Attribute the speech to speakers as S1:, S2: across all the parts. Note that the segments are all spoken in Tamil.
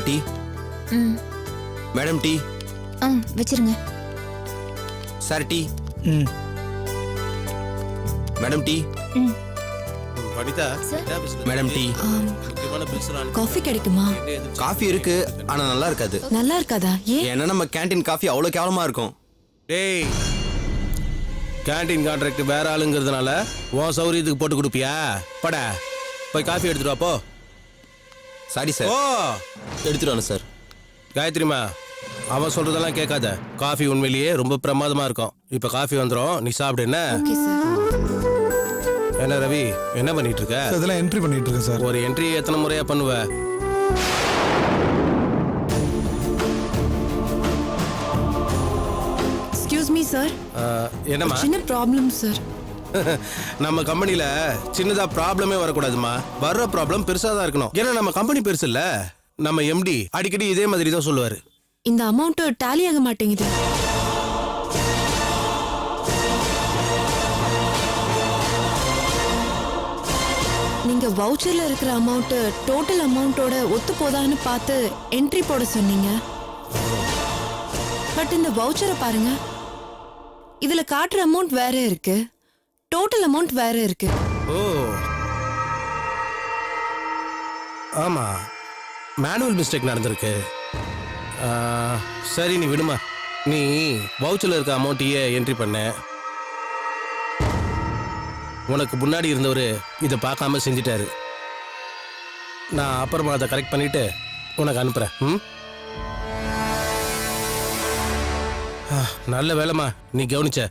S1: டீ. Madam tea.
S2: வச்சிருங்க.
S1: Sir tea. Madam tea.
S3: Vanitha,
S1: madam tea.
S2: Coffee கிடைக்குமா?
S1: காஃபி இருக்கு, ஆனா நல்லா இருக்காது.
S2: நல்லா இருக்காதா?
S1: ஏன்னா நம்ம கேண்டீன் காஃபி அவ்வளவு கேவலமா இருக்கும்.
S3: டேய், கேண்டீன் கான்ட்ராக்ட் வேற ஆளுங்கிறதுனால உன் சௌரியத்துக்கு போட்டு கொடுப்பியா? பட போய் காஃபி எடுத்துட்டு வா போ.
S1: Sorry sir.
S3: ஓ,
S1: எடுத்துட்டு வரணும் சார்.
S3: காயத்ரிமா, அவன் சொல்றதெல்லாம் கேட்காத. காஃபி உண்மையிலேயே ரொம்ப பிரமாதமா இருக்கும். இப்ப காஃபி வந்துடும், நீ சாப்பிடு. என்ன என்ன ரவி, என்ன பண்ணிட்டு இருக்க?
S4: அதெல்லாம் என்ட்ரி பண்ணிட்டு இருக்கேன் சார்.
S3: ஒரு என்ட்ரி எத்தனை முறையா பண்ணுவ?
S2: Excuse me sir.
S3: என்னம்மா?
S2: சின்ன ப்ராப்ளம் சார்.
S3: நம்ம கம்பெனில சின்னதா ப்ராப்ளமே வரக்கூடாதுமா. வர்ற ப்ராப்ளம் பெருசா தான் இருக்கணும். ஏன்னா நம்ம கம்பெனி பெருசு இல்ல. நம்ம எம்டி அடிக்கடி இதே மாதிரி தான் சொல்லுவாரு.
S2: இந்த அமௌண்ட் டாலி ஆக மாட்டேங்குது. நீங்க வவுச்சர்ல இருக்கிற அமௌண்ட் டோட்டல் அமௌண்டோட ஒத்து போதான்னு பார்த்து என்ட்ரி போட சொன்னீங்க. பட் இந்த வவுச்சரை பாருங்க, இதுல காட்டுற அமௌண்ட் வேற இருக்கு, டோட்டல் அமௌண்ட் வேற இருக்கு.
S3: ஓ ஆமா, மேனுவல் மிஸ்டேக் நடந்திருக்கு. சரி, நீ விடுமா. நீ வவுச்சர்ல இருக்க அமௌண்ட்டையே என்ட்ரி பண்ண. உனக்கு முன்னாடி இருந்தவர் இதை பார்க்காம செஞ்சிட்டாரு. நான் அப்புறமா அதை கரெக்ட் பண்ணிட்டு உனக்கு அனுப்புறேன். நல்ல வேலைமா நீ கவனிச்ச.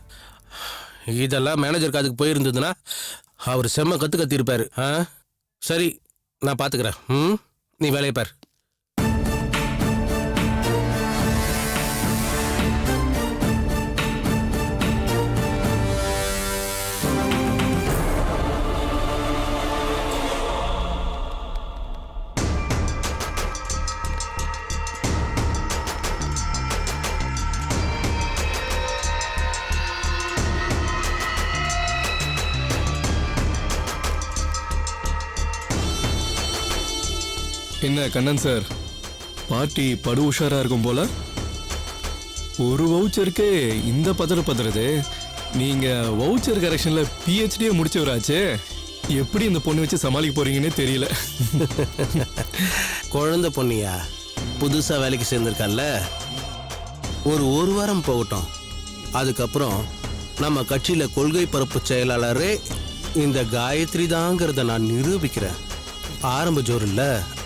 S3: இதெல்லாம் மேனேஜர் காதுக்கு போயிருந்ததுன்னா அவர் செம்ம கத்திருப்பாரு. சரி, நான் பார்த்துக்கிறேன். நீ வேலையை பார்.
S4: என்ன கண்ணன் சார், பார்ட்டி படு உஷாரா இருக்கும் போல. ஒரு வவுச்சருக்கே இந்த பதறது. நீங்க வவுச்சர் கரெக்ஷன்ல PhD முடிச்சவராச்சே. எப்படி இந்த பொண்ணு வச்சு சமாளிக்க போறீங்கன்னே தெரியல.
S3: குழந்தை பொண்ணியா, புதுசா வேலைக்கு சேர்ந்திருக்கால. ஒரு வாரம் போகட்டும். அதுக்கப்புறம் நம்ம கட்சியில கொள்கை பரப்பு செயலாளரே இந்த காயத்ரி தாங்கிறத நான் நிரூபிக்கிறேன். ஆரம்ப ஜோர் இல்ல,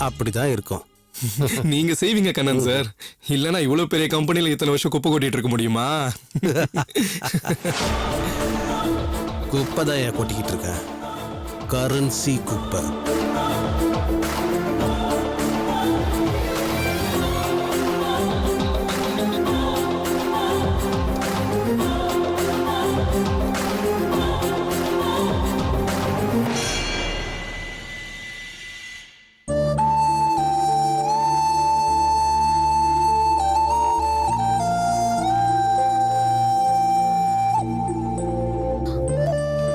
S3: அப்படிதான் இருக்கும்.
S4: நீங்க செய்வீங்க கண்ணன் சார். இல்லனா இவ்வளவு பெரிய கம்பெனில இத்தனை வருஷம் குப்பை கொட்டிட்டு இருக்க முடியுமா?
S3: குப்பை தான் ஏன் கொட்டிக்கிட்டு இருக்க? கரன்சி குப்பை.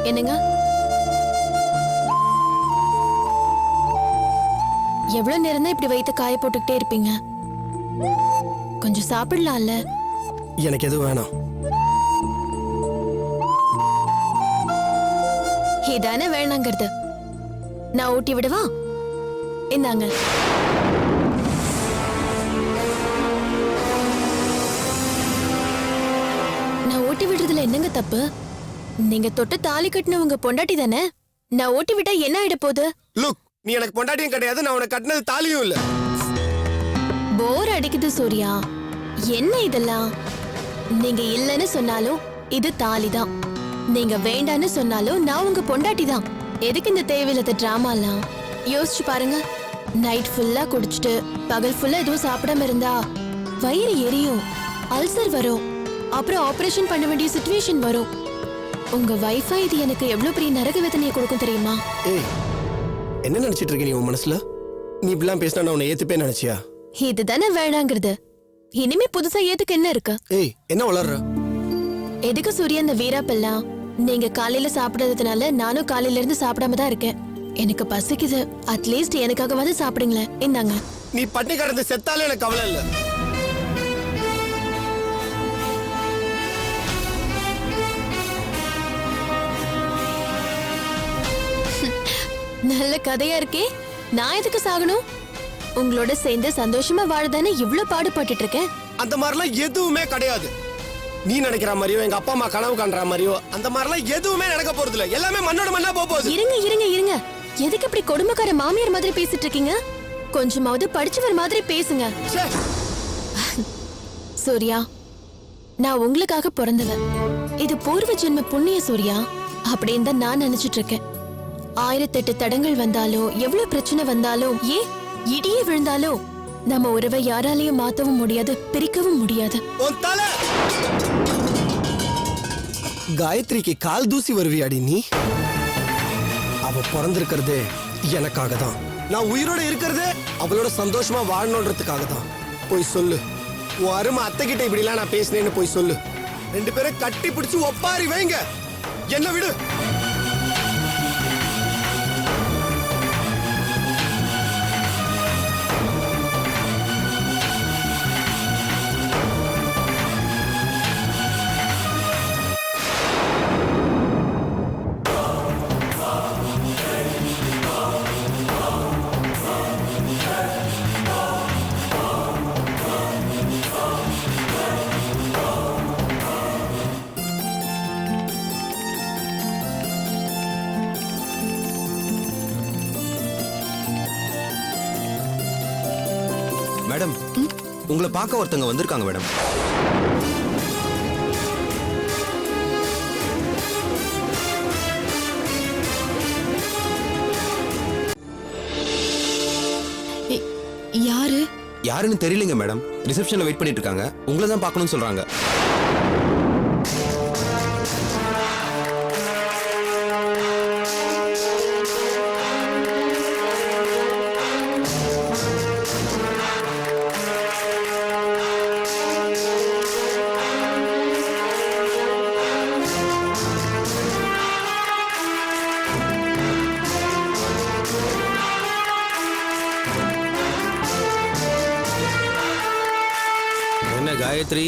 S5: என்னங்க, எவ்வளவு நேரம் தான் இப்படி வைத்து காய போட்டுக்கிட்டே இருப்பீங்க? கொஞ்சம் சாப்பிடலாம்ல.
S6: எனக்கு எதுவும் வேணாம்.
S5: இதானே வேணாங்கிறது. நான் ஊட்டி விடவா? இந்தாங்க. நான் ஊட்டி விடுறதுல என்னங்க தப்பு? நீங்க தொட்டு தாலி கட்டினவங்க பொண்டாட்டி தானே. நான் ஓட்டி விட்டா என்ன ஆயிட போகுது?
S6: லுக், நீ எனக்கு பொண்டாட்டியும் கிடையாது, நான் உனக்கு கட்டினது தாலியும் இல்ல.
S5: போர் அடிக்குது சூர்யா. என்ன இதெல்லாம்? நீங்க இல்லன்னு சொன்னாலும் இது தாலி தான். நீங்க வேண்டான்னு சொன்னாலும் நான் உங்க பொண்டாட்டி தான். எதுக்கு இந்த தேவையில்லாத டிராமாலாம்? யோசிச்சு பாருங்க. நைட் ஃபுல்லா குடிச்சிட்டு பகல் ஃபுல்லா எதுவும் சாப்பிடாம இருந்தா வயிறு எரியும், அல்சர் வரும், அப்புறம் ஆபரேஷன் பண்ண வேண்டிய சிச்சுவேஷன் வரும். உங்க வைஃபை இது எனக்கு எவ்வளவு பெரிய நரக வேதனையை கொடுக்கும் தெரியுமா?
S6: ஏய், என்ன நினைச்சிட்டு இருக்க நீ உன் மனசுல? நீ இப்படிலாம் பேசினா நான் உன்னை ஏத்துப்பே நினைச்சியா?
S5: இதுதானே வேணாங்கிறது. இனிமே புதுசா ஏத்துக்கு என்ன இருக்கு?
S6: ஏய், என்ன வளர்ற?
S5: எதுக்கு சூர்யா இந்த வீராப்பெல்லாம்? நீங்க காலையில சாப்பிடாததுனால நானும் காலையில இருந்து சாப்பிடாம தான் இருக்கேன். எனக்கு பசிக்குது. அட்லீஸ்ட் எனக்காகவாது சாப்பிடுங்களேன். இந்தாங்க.
S6: நீ பட்டி கடந்து செத்தாலே எனக்கு கவலை இல்லை.
S5: நல்ல கதையா இருக்கே. நான் எதுக்கு சாகணும்? உங்களோட சேர்ந்து சந்தோஷமா வாழதானே இவ்ளோ பாடுபட்டுட்டு இருக்கேன்.
S6: அந்த மாதிரிலாம் எதுவுமே கிடையாது. நீ நினைக்கிற மாதிரியோ எங்க அப்பா அம்மா கனவு காண்ற மாதிரியோ அந்த மாதிரிலாம் எதுவுமே நடக்க போறது இல்ல. எல்லாமே மண்ணோட மண்ணா போகுது.
S5: இருங்க இருங்க இருங்க, எதுக்கு இப்படி கொடுமைக்கார மாமியார் மாதிரி பேசிட்டு இருக்கீங்க? கொஞ்சமாவது படிச்சவர் மாதிரி பேசுங்க. சூர்யா, நான் உங்களுக்காக பிறந்தவ. இது பூர்வ ஜென்ம புண்ணிய சூர்யா அப்படின்னு தான் நான் நினைச்சிட்டு இருக்கேன். 1008 தடங்கள் வந்தாலும் எவ்வளவு பிரச்சனை வந்தாலும் ஏன் இடியே விழுந்தாலும் நம்ம உறவை யாராலையும் மாத்தவும் முடியாது, பிரிக்கவும் முடியாது.
S6: காயத்ரிக்கு கால் தூசி வருவியாடி நீ? அவ பிறந்திருக்கிறதே எனக்காக தான். நான் உயிரோட இருக்கிறதே அவளோட சந்தோஷமா வாழணுன்றதுக்காக தான். போய் சொல்லு, உன் அருமை அத்தை கிட்ட இப்படிலாம் நான் பேசினேன்னு போய் சொல்லு. 2 பேரும் கட்டி பிடிச்சு ஒப்பாரி வைங்க. என்ன விடு.
S1: மேடம், உங்களை பார்க்க ஒருத்தங்க வந்திருக்காங்க மேடம்.
S2: யாரு?
S1: யாருன்னு தெரியலங்க மேடம். ரிசப்ஷன்ல வெயிட் பண்ணிட்டு இருக்காங்க. உங்களை தான் பார்க்கணும்னு சொல்றாங்க.
S3: காயத்ரி,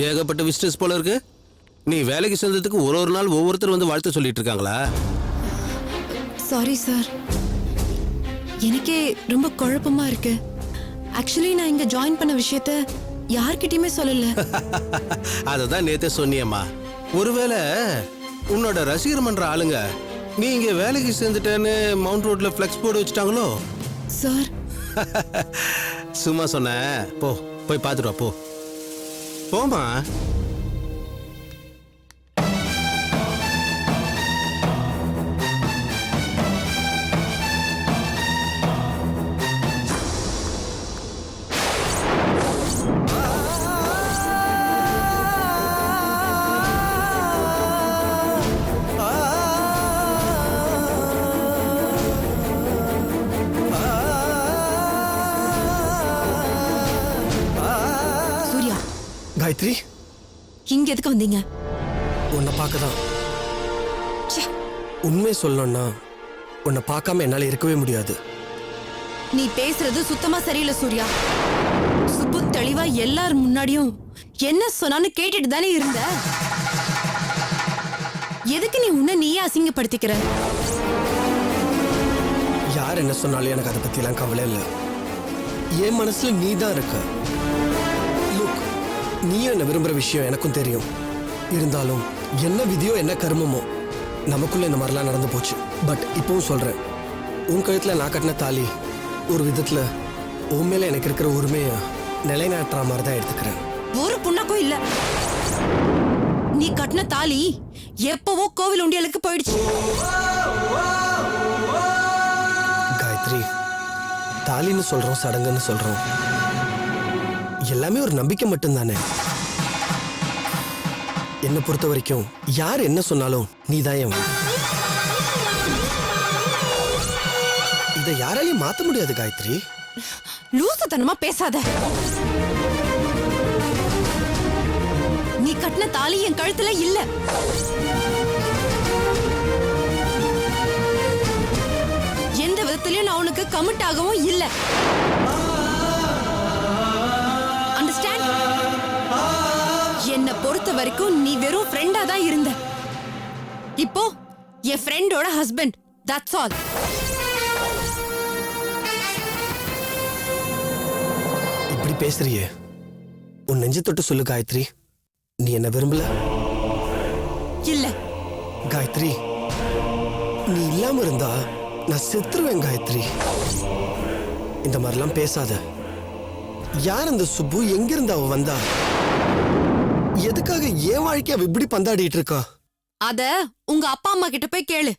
S3: ஏகப்பட்ட விசிட்டர்ஸ் போல இருக்கு. நீ வேலைக்கு சேர்ந்ததுக்கு ஒரு நாள் ஒவ்வொருத்தர் வந்து வாழ்த்து சொல்லிட்டு இருக்காங்களா?
S2: சாரி சார், எனக்கே ரொம்ப குழப்பமா இருக்கு. ஆக்சுவலி நான் இங்க ஜாயின் பண்ண விஷயத்த யார்கிட்டயுமே சொல்லல.
S3: அததான் நேத்தே சொன்னியம்மா. ஒருவேளை உன்னோட ரசிகர் மன்ற ஆளுங்க நீ இங்க வேலைக்கு சேர்ந்துட்டேன்னு மவுண்ட் ரோட்ல ஃபிளெக்ஸ் போர்டு வச்சுட்டாங்களோ?
S2: சார்
S3: சும்மா சொன்ன. போய் பார்த்துட்டு வா. போமா.
S6: காயத்ரி,
S2: இங்க எதுக்கு வந்தீங்க?
S6: உன்னை பார்க்கதான். உண்மை சொல்லணும்னா உன்னை பார்க்காம என்னால இருக்கவே முடியாது.
S2: நீ பேசுறது சுத்தமா சரியில்லை சூர்யா. சுப்பு தெளிவா எல்லாரும் முன்னாடியும் என்ன சொன்னான்னு கேட்டுட்டு தானே இருந்த. எதுக்கு நீ உன்னை நீயே அசிங்கப்படுத்திக்கிற?
S6: யார் என்ன சொன்னாலும் எனக்கு அதை பத்தி எல்லாம் கவலை இல்லை. என் மனசுல நீ தான் இருக்க. நீயும் என்ன விரும்புற விஷயம் எனக்கும் தெரியும். இருந்தாலும் என்ன விதியோ என்ன கர்மமோ நமக்குள்ள இந்த மாதிரிலாம் நடந்து போச்சு. பட் இப்பவும் சொல்றேன், உன் கழுத்துல நான் கட்டின தாலி ஒரு விதத்துல உன் மேல எனக்கு இருக்கிற உரிமையை நிலைநாட்டுற மாதிரி தான் எடுத்துக்கிறேன்.
S2: ஒரு புண்ணாக்கும் இல்ல. நீ கட்டின தாலி எப்பவோ கோவில் உண்டியலுக்கு போயிடுச்சு.
S6: காயத்ரி, தாலின்னு சொல்றோம், சடங்குன்னு சொல்றோம், எல்லாமே ஒரு நம்பிக்கை மட்டும்தானே. என்னை பொறுத்த வரைக்கும் யார் என்ன சொன்னாலும் நீதான் என். இதை யாராலையும் மாத்த முடியாது காயத்ரி.
S2: லூசுத்தனமா பேசாத. நீ கட்டின தாலி என் கழுத்துல இல்ல. எந்த விதத்திலயும் நான் உனக்கு கமிட் ஆகவும் இல்ல. வரைக்கும் நீ வெறும் ஃப்ரெண்டா தான் இருந்த. இப்போ என் ஃப்ரெண்டோட ஹஸ்பண்ட். That's all.
S6: இப்படி பேசுறியே, உன் நெஞ்சு தொட்டு சொல்லு காயத்ரி, நீ என்ன விரும்பல?
S2: இல்ல
S6: காயத்ரி, நீ இல்லாம இருந்தா நான் செத்துருவேன் காயத்ரி. இந்த மாதிரிலாம் பேசாத. யார் அந்த சுப்பு? எங்கிருந்து அவ வந்தா? எதுக்காக என் வாழ்க்கை அவ இப்படி பந்தாடிட்டு இருக்கா?
S2: அத உங்க அப்பா அம்மா கிட்ட போய் கேளு.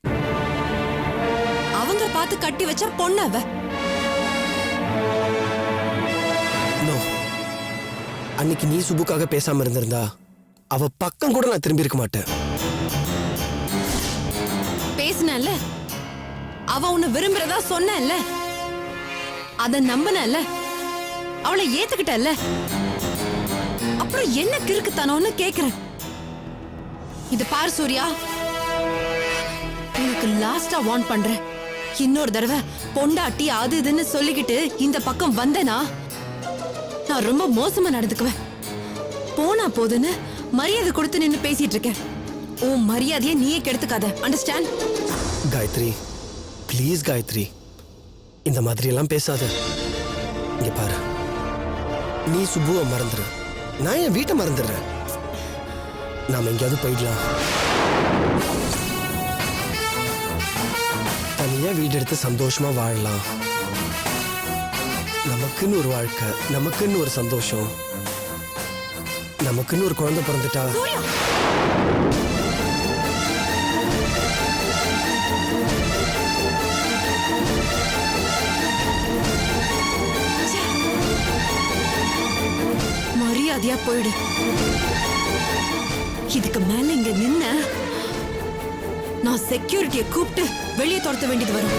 S2: அவங்க பார்த்து கட்டி வச்ச பொண்ணு அவ.
S6: நோ, அன்னைக்கு நீ சுப்புக்காக பேசாம இருந்திருந்தா அவ பக்கம் கூட நான் திரும்பி இருக்க மாட்டேன்.
S2: பேசினல்ல, அவ உன்னை விரும்புறதா சொன்னல்ல, அத நம்பினல்ல, அவளை ஏத்துக்கிட்டல்ல, அப்புறம் என்ன கிறுக்குத்தானோன்னு கேக்குறேன். இது பாரு சூர்யா, உனக்கு லாஸ்டா வார்ன் பண்றேன். இன்னொரு தடவை பொண்டாட்டி அது இதுன்னு சொல்லிக்கிட்டு இந்த பக்கம் வந்தனா நான் ரொம்ப மோசமா நடந்துக்குவேன். போனா போதுன்னு மரியாதை கொடுத்து நின்னு பேசிட்டு இருக்கேன். உன் மரியாதையை நீயே கெடுத்துக்காத. அண்டர்ஸ்டாண்ட்?
S6: காயத்ரி, ப்ளீஸ் காயத்ரி, இந்த மாதிரி எல்லாம் பேசாத. இங்க பாரு, நீ சுப்புவை மறந்துடு, நான் என் வீட்டை மறந்துடுறேன். நாம எங்கேயாவது போயிடலாம். தனியா வீடு எடுத்து சந்தோஷமா வாழலாம். நமக்குன்னு ஒரு வாழ்க்கை, நமக்குன்னு ஒரு சந்தோஷம், நமக்குன்னு ஒரு குழந்தை பிறந்துட்டா.
S2: மரியாதையா போயிடு. இதுக்கு மேல இங்க நின்ன நான் செக்யூரிட்டியை கூப்பிட்டு வெளியே துரத்த வேண்டியது வரும்.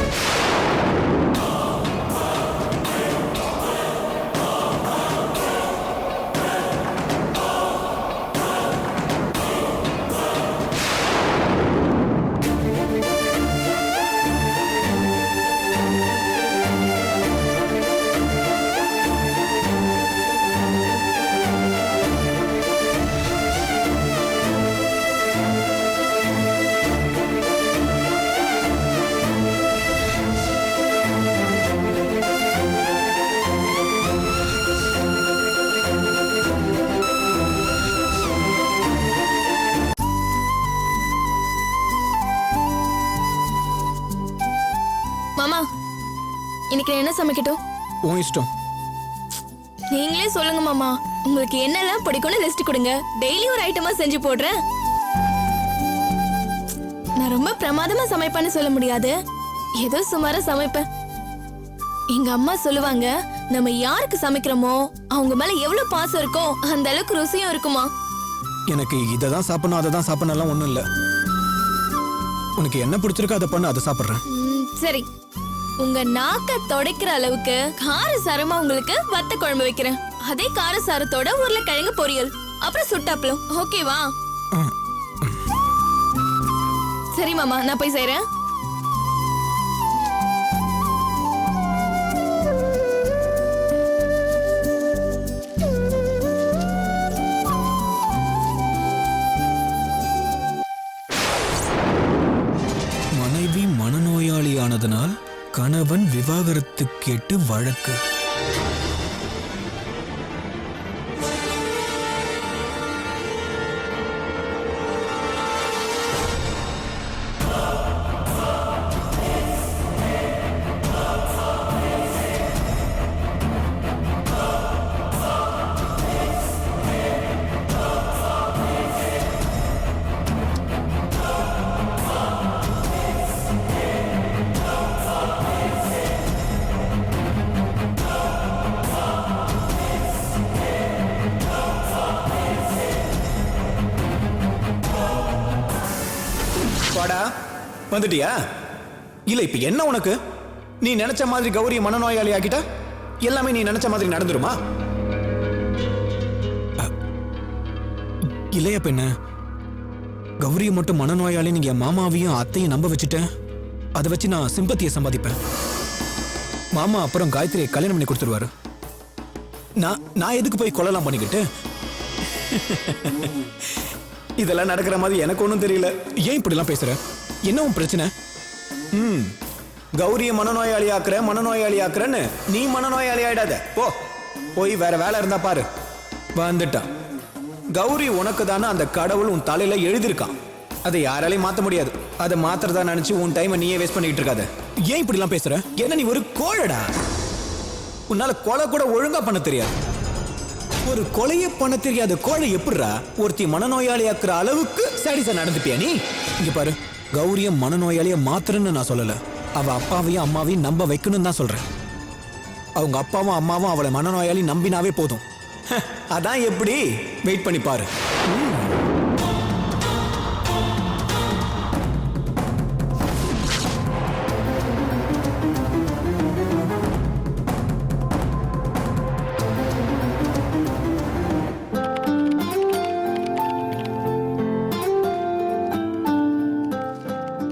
S5: மாமா, இன்னைக்கு என்ன சமைக்கட்டும்?
S7: உன் இஷ்டம்.
S5: நீங்களே சொல்லுங்க மாமா, உங்களுக்கு என்னெல்லாம் பிடிக்கும்னு லிஸ்ட் கொடுங்க. டெய்லி ஒரு ஐட்டமா செஞ்சு போடுறேன். நான் ரொம்ப பிரமாதமா சமைப்பேன்னு சொல்ல முடியாது, ஏதோ சுமாரா சமைப்பேன். எங்க அம்மா சொல்லுவாங்க, நம்ம யாருக்கு சமைக்கிறோமோ அவங்க மேல எவ்வளவு பாசம் இருக்கோ அந்த அளவுக்கு ருசியும் இருக்குமா.
S7: எனக்கு இதை தான் சாப்பிடணும் அதை தான் சாப்பிடணும்லாம் ஒன்றும் இல்லை. உனக்கு என்ன பிடிச்சிருக்கோ அதை பண்ணு, அதை சாப்பிட்றேன்.
S5: சரி, உங்க நாக்க தொடைக்கிற அளவுக்கு காரசாரமா உங்களுக்கு வத்த குழம்பு வைக்கிறேன். அதே காரசாரத்தோட உருளைக்கிழங்கு பொரியல், அப்புறம் சுட்டாப்பளம். ஓகேவா? சரி மாமா, நான் போய் செய்றேன்.
S7: மனைவி மனநோயாளியானதனால் கணவன் விவாகரத்து கேட்டு வழக்கு. வாடா, வந்துட்டியா? இல்ல இப்ப என்ன உனக்கு? நீ நினைச்ச மாதிரி கௌரிய மனநோயாளி ஆக்கிட்ட எல்லாமே நீ நினைச்ச மாதிரி நடந்துருமா? இல்லையா பெண்ண, கௌரிய மட்டும் மனநோயாளி நீங்க என் மாமாவையும் அத்தையும் நம்ப வச்சுட்டேன். அதை வச்சு நான் சிம்பத்தியை சம்பாதிப்பேன். மாமா அப்புறம் காயத்ரியை கல்யாணம் பண்ணி கொடுத்துருவாரு. நான் எதுக்கு போய் கொள்ளலாம் பண்ணிக்கிட்டு? இதெல்லாம் நடக்கிற மாதிரி எனக்கு ஒன்றும் தெரியல. ஏன் இப்படிலாம் பேசுற? என்ன உன் பிரச்சனை? கௌரிய மனநோயாளி ஆக்குறேன்னு நீ மனநோயாளி ஆயிடாத. போய் வேற வேலை இருந்தா பாரு. வந்துட்டான். கௌரி உனக்கு தானே அந்த கடவுள் உன் தலையில எழுதியிருக்கான். அதை யாராலையும் மாத்த முடியாது. அதை மாத்திரதா நினைச்சு உன் டைமை நீயே வேஸ்ட் பண்ணிட்டு இருக்காத. ஏன் இப்படிலாம் பேசுற? என்ன நீ ஒரு கோழடா. உன்னால கொலை கூட ஒழுங்கா பண்ண தெரியாது. ஒரு கொலையே பண்ண தெரியாத கோழை எப்படிரா ஒருத்தி மனநோயாளி ஆக்குற அளவுக்கு சாடிசா நடந்துப்பியா நீ? இங்க பாரு, கௌரிய மனநோயாளிய மாத்திரன்னு நான் சொல்லல. அவ அப்பாவையும் அம்மாவையும் நம்ப வைக்கணும்னு தான் சொல்றேன். அவங்க அப்பாவும் அம்மாவும் அவளை மனநோயாளி நம்பினாவே போதும். அதான் எப்படி? வெயிட் பண்ணி பாரு.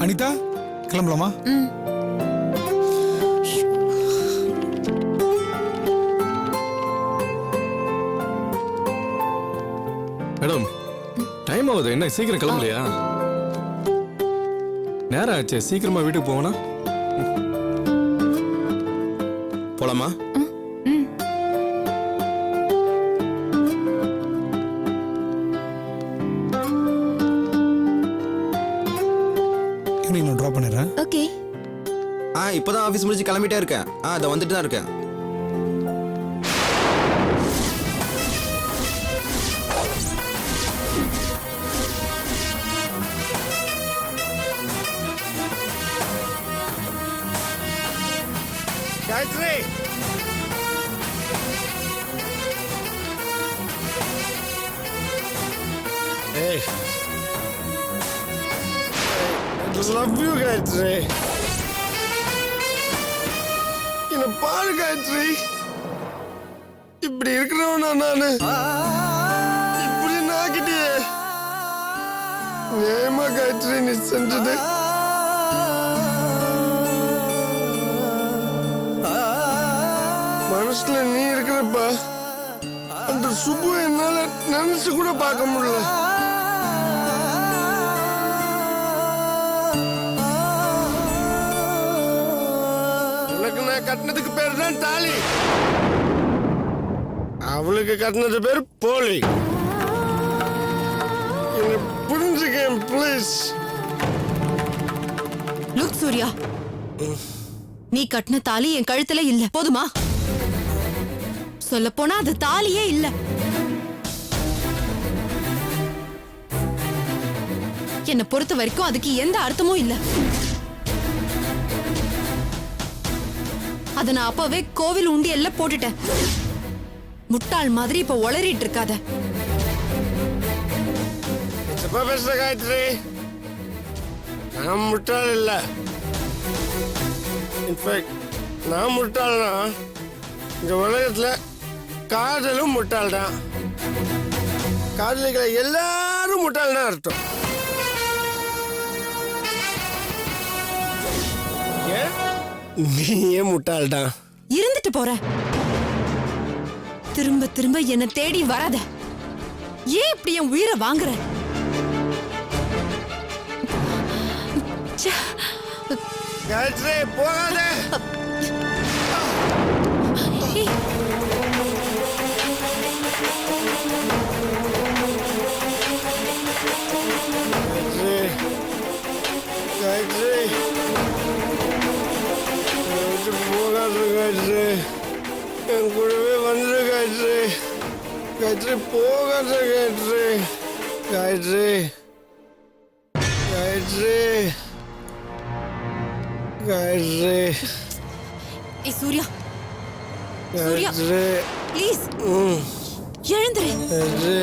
S8: அனிதா, கிளம்பலாமா?
S4: மேடம், டைம் ஆகுது. என்ன சீக்கிரம் கிளம்பலையா? நேரம் ஆச்சு, சீக்கிரமா வீட்டுக்கு போகணும்.
S1: போலாமா?
S8: நான் ட்ராப் பண்ணிடுறேன்.
S5: ஓகே.
S1: இப்பதான் ஆபீஸ் முடிச்சு கிளம்பிட்டே இருக்கேன். அதை வந்துட்டு தான் இருக்கேன்.
S6: காயத்ரி, ஏய், I love you, காயத்ரி. என்ன பாரு காயத்ரி, இப்படி இருக்கிறவனா நானு? இப்படி நாக்கிட்டியே. நியாயமா காயத்ரி நீ செஞ்சது? மனசுல நீ இருக்கிறப்ப அந்த சுப்பு என்னால நினைச்சு கூட பார்க்க முடியல. உனக்கு நான் கட்டினதுக்கு பேர் தான் தாலி, அவளுக்கு கட்டினது பேர் போலி. என்ன புரிஞ்சுக்கேன் ப்ளீஸ்.
S2: லுக் சூர்யா, நீ கட்டின தாலி என் கழுத்துல இல்ல, போதுமா? சொல்ல போனா அது தாலியே இல்ல. என்னை பொறுத்த வரைக்கும் அதுக்கு எந்த அர்த்தமும் இல்ல. அத நான் அப்பவே கோவில் உண்டியல்ல போட்டுட்டேன். முட்டாள் மாதிரி இப்ப உளறிட்டு இருக்காத.
S6: பேசுற காயத்ரி, நான் முட்டாள் இல்ல. இன்ஃபேக்ட் நான் முட்டாள்னா இந்த உலகத்துல காதலும் முட்டாள் தான். காதலிக்கிற எல்லாரும் முட்டாள் தான் அர்த்தம். நீ ஏன் முட்டாள் தான்?
S2: இருந்துட்டு போற. திரும்ப திரும்ப என்ன தேடி வராத. ஏன் இப்படி என் உயிரை வாங்குற?
S6: காயத்ரி போகாத. காயத்ரி போகாது. காயத்ரி என் கூடவே வந்துரு. காயத்ரி, காயத்ரி போகாத. காயத்ரி, காயத்ரி, காயத்ரி, காயத்ரி.
S2: ஏய் சூர்யா, சூர்யா,
S6: காயத்ரி
S2: ப்ளீஸ் எழுந்துரு.
S6: காயத்ரி